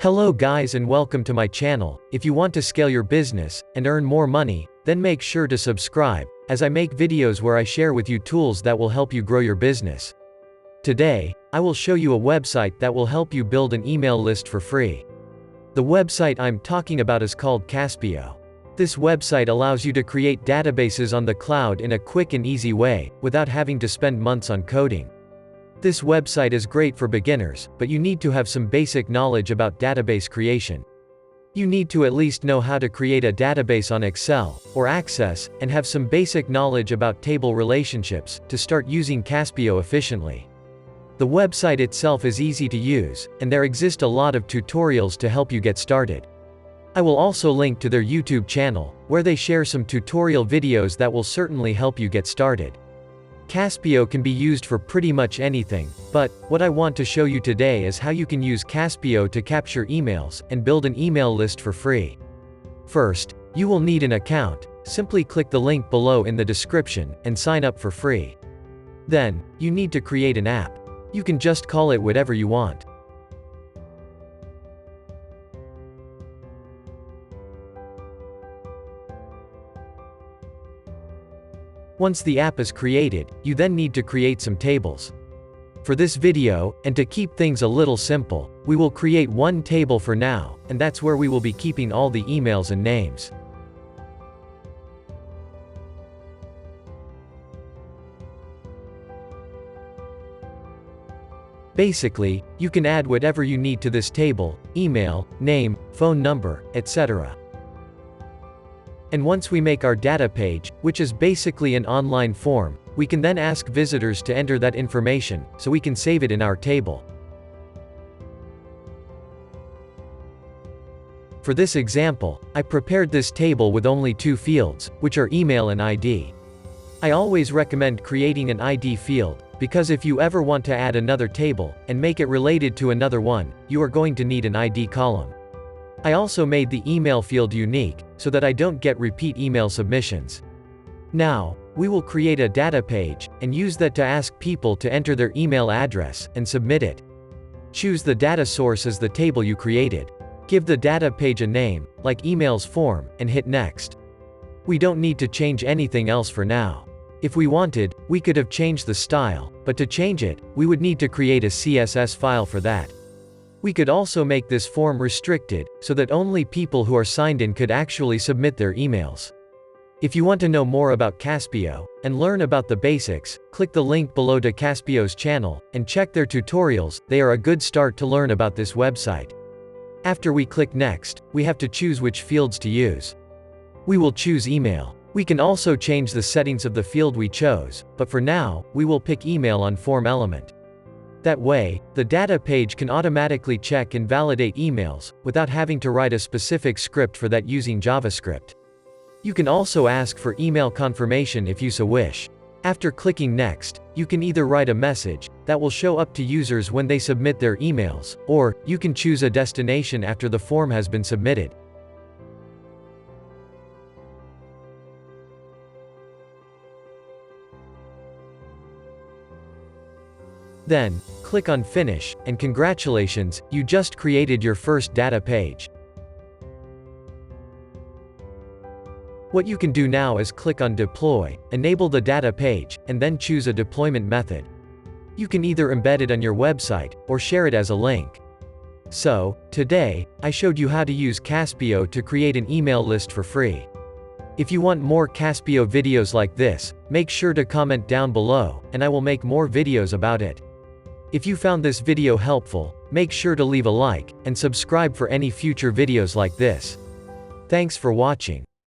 Hello guys and welcome to my channel. If you want to scale your business and earn more money, then make sure to subscribe, as I make videos where I share with you tools that will help you grow your business. Today, I will show you a website that will help you build an email list for free. The website I'm talking about is called Caspio. This website allows you to create databases on the cloud in a quick and easy way, without having to spend months on coding. This website is great for beginners, but you need to have some basic knowledge about database creation. You need to at least know how to create a database on Excel or Access, and have some basic knowledge about table relationships to start using Caspio efficiently. The website itself is easy to use, and there exist a lot of tutorials to help you get started. I will also link to their YouTube channel, where they share some tutorial videos that will certainly help you get started. Caspio can be used for pretty much anything, but what I want to show you today is how you can use Caspio to capture emails and build an email list for free. First, you will need an account. Simply click the link below in the description and sign up for free. Then, you need to create an app. You can just call it whatever you want. Once the app is created, you then need to create some tables. For this video, and to keep things a little simple, we will create one table for now, and that's where we will be keeping all the emails and names. Basically, you can add whatever you need to this table: email, name, phone number, etc. And once we make our data page, which is basically an online form, we can then ask visitors to enter that information, so we can save it in our table. For this example, I prepared this table with only two fields, which are email and ID. I always recommend creating an ID field, because if you ever want to add another table, and make it related to another one, you are going to need an ID column. I also made the email field unique, so that I don't get repeat email submissions. Now, we will create a data page, and use that to ask people to enter their email address, and submit it. Choose the data source as the table you created. Give the data page a name, like emails form, and hit next. We don't need to change anything else for now. If we wanted, we could have changed the style, but to change it, we would need to create a CSS file for that. We could also make this form restricted, so that only people who are signed in could actually submit their emails. If you want to know more about Caspio, and learn about the basics, click the link below to Caspio's channel, and check their tutorials. They are a good start to learn about this website. After we click next, we have to choose which fields to use. We will choose email. We can also change the settings of the field we chose, but for now, we will pick email on form element. That way, the data page can automatically check and validate emails, without having to write a specific script for that using JavaScript. You can also ask for email confirmation if you so wish. After clicking next, you can either write a message that will show up to users when they submit their emails, or you can choose a destination after the form has been submitted. Then, click on Finish, and congratulations, you just created your first data page. What you can do now is click on Deploy, enable the data page, and then choose a deployment method. You can either embed it on your website, or share it as a link. So, today, I showed you how to use Caspio to create an email list for free. If you want more Caspio videos like this, make sure to comment down below, and I will make more videos about it. If you found this video helpful, make sure to leave a like, and subscribe for any future videos like this. Thanks for watching.